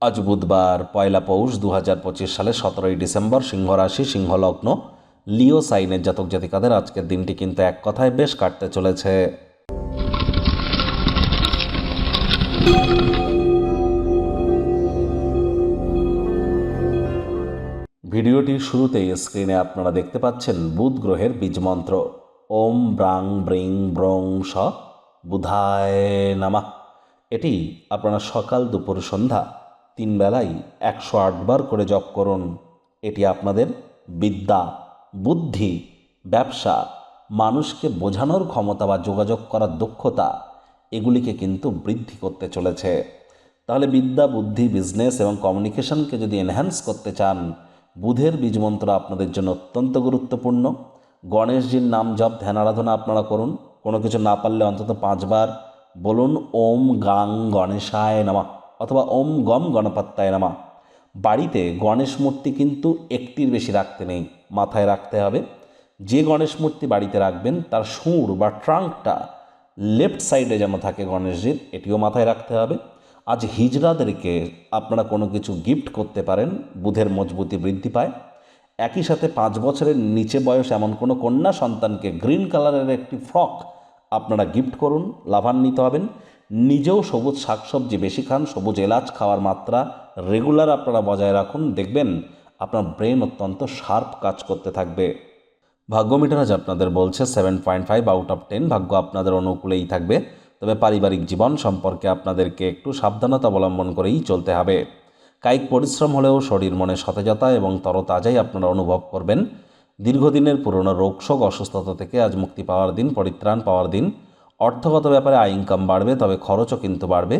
আজ বুধবার পয়লা পৌষ 2025 সালে 17ই ডিসেম্বর, সিংহ রাশি, সিংহ লগ্ন, লিও সাইনের জাতক জাতিকাদের আজকের দিনটি কিন্তু এক কথায় বেশ কাটতে চলেছে। ভিডিওটির শুরুতেই স্ক্রিনে আপনারা দেখতে পাচ্ছেন বুধ গ্রহের বীজমন্ত্র ওম ব্রাং ব্রিং ব্রং স বুধায় নামা। এটি আপনারা সকাল দুপুর সন্ধ্যা 3 বেলাই 108 বার করে জপ করুন। এটি আপনাদের বিদ্যা, বুদ্ধি, ব্যবসা, মানুষকে বোঝানোর ক্ষমতা বা যোগাযোগ করার দক্ষতা এগুলিকে কিন্তু বৃদ্ধি করতে চলেছে। তাহলে বিদ্যা, বুদ্ধি, বিজনেস এবং কমিউনিকেশনকে যদি এনহ্যান্স করতে চান, বুধের বীজমন্ত্র আপনাদের জন্য অত্যন্ত গুরুত্বপূর্ণ। গণেশজির নাম জপ, ধ্যান, আরাধনা আপনারা করুন। কোনো কিছু না পারলে অন্তত 5 বার বলুন ওম গাং গণেশায় নমঃ অথবা ওম গম গণপত্যায় নমঃ। বাড়িতে গণেশ মূর্তি কিন্তু একটির বেশি রাখতে নেই, মাথায় রাখতে হবে। যে গণেশ মূর্তি বাড়িতে রাখবেন তার সুর বা ট্রাঙ্কটা লেফট সাইডে যেন থাকে গণেশজির, এটিও মাথায় রাখতে হবে। আজ হিজড়াদেরকে আপনারা কোনো কিছু গিফট করতে পারেন, বুধের মজবুতি বৃদ্ধি পায়। একই সাথে 5 বছরের নিচে বয়স এমন কোনো কন্যা সন্তানকে গ্রিন কালারের একটি ফ্রক আপনারা গিফট করুন, লাভান্বিত হবেন। নিজেও সবুজ শাকসবজি বেশি খান, সবুজ এলাচ খাওয়ার মাত্রা রেগুলার আপনারা বজায় রাখুন, দেখবেন আপনার ব্রেন অত্যন্ত শার্প কাজ করতে থাকবে। ভাগ্য মিটার আজ আপনাদের বলছে 7.5 আউট অফ 10, ভাগ্য আপনাদের অনুকূলেই থাকবে। তবে পারিবারিক জীবন সম্পর্কে আপনাদেরকে একটু সাবধানতা অবলম্বন করেই চলতে হবে। কায়িক পরিশ্রম হলেও শরীর মনে সতেজতা এবং তরতাজাই আপনারা অনুভব করবেন। দীর্ঘদিনের পুরনো রোগশোক, অসুস্থতা থেকে আজ মুক্তি পাওয়ার দিন, পরিত্রাণ পাওয়ার দিন। অর্থগত ব্যাপারে আয় ইনকাম বাড়বে, তবে খরচও কিন্তু বাড়বে,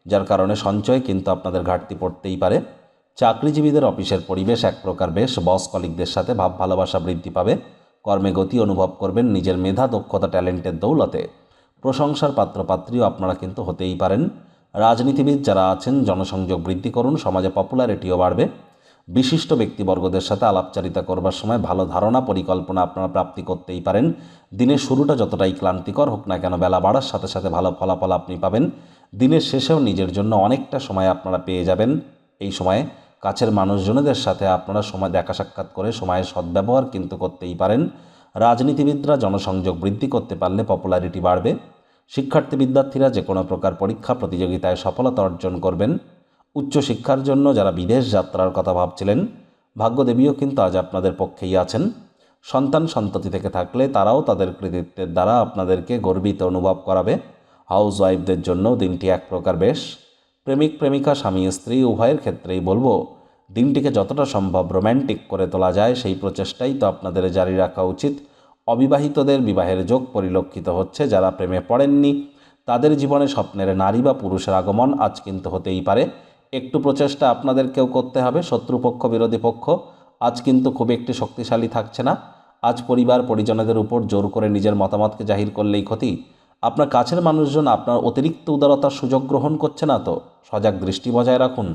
যার কারণে সঞ্চয় কিন্তু আপনাদের ঘাটতি পড়তেই পারে। চাকরিজীবীদের অফিসের পরিবেশ এক প্রকার বেশ, বস কলিগদের সাথে ভাব ভালোবাসা বৃদ্ধি পাবে। কর্মে গতি অনুভব করবেন নিজের মেধা, দক্ষতা, ট্যালেন্টের দৌলতে। প্রশংসার পাত্রপাত্রীও আপনারা কিন্তু হতেই পারেন। রাজনীতিবিদ যারা আছেন জনসংযোগ বৃদ্ধি করুন, সমাজে পপুলারিটিও বাড়বে। বিশিষ্ট ব্যক্তিবর্গদের সাথে আলাপচারিতা করবার সময় ভালো ধারণা, পরিকল্পনা আপনারা প্রাপ্তি করতেই পারেন। দিনের শুরুটা যতটাই ক্লান্তিকর হোক না কেন, বেলা বাড়ার সাথে সাথে ভালো ফলাফল আপনি পাবেন। দিনের শেষেও নিজের জন্য অনেকটা সময় আপনারা পেয়ে যাবেন। এই সময়ে কাছের মানুষজনদের সাথে আপনারা সময় দেখা সাক্ষাৎ করে সময়ের সদ্ব্যবহার কিন্তু করতেই পারেন। রাজনীতিবিদরা জনসংযোগ বৃদ্ধি করতে পারলে পপুলারিটি বাড়বে। শিক্ষার্থী বিদ্যার্থীরা যে কোনো প্রকার পরীক্ষা প্রতিযোগিতায় সফলতা অর্জন করবেন। উচ্চশিক্ষার জন্য যারা বিদেশ যাত্রার কথা ভাবছিলেন, ভাগ্যদেবীও কিন্তু আজ আপনাদের পক্ষেই আছেন। সন্তান সন্ততি থেকে থাকলে তারাও তাদের কৃতিত্বের দ্বারা আপনাদেরকে গর্বিত অনুভব করাবে। হাউস ওয়াইফদের জন্য দিনটি এক প্রকার বেশ। প্রেমিক প্রেমিকা, স্বামী স্ত্রী উভয়ের ক্ষেত্রেই বলবো, দিনটিকে যতটা সম্ভব রোম্যান্টিক করে তোলা যায় সেই প্রচেষ্টাই তো আপনাদের জারি রাখা উচিত। অবিবাহিতদের বিবাহের যোগ পরিলক্ষিত হচ্ছে। যারা প্রেমে পড়েননি তাদের জীবনে স্বপ্নের নারী বা পুরুষের আগমন আজ কিন্তু হতেই পারে। একটু প্রচেষ্টা আপনাদেরকেও করতে হবে। শত্রুপক্ষ, বিরোধী পক্ষ আজ কিন্তু খুব একটি শক্তিশালী থাকছে না। আজ পরিবার পরিজনদের উপর জোর করে নিজের মতামতকে জাহির করলেই ক্ষতি। আপনার কাছের মানুষজন আপনার অতিরিক্ত উদারতার সুযোগ গ্রহণ করছে না তো, সজাগ দৃষ্টি বজায় রাখুন।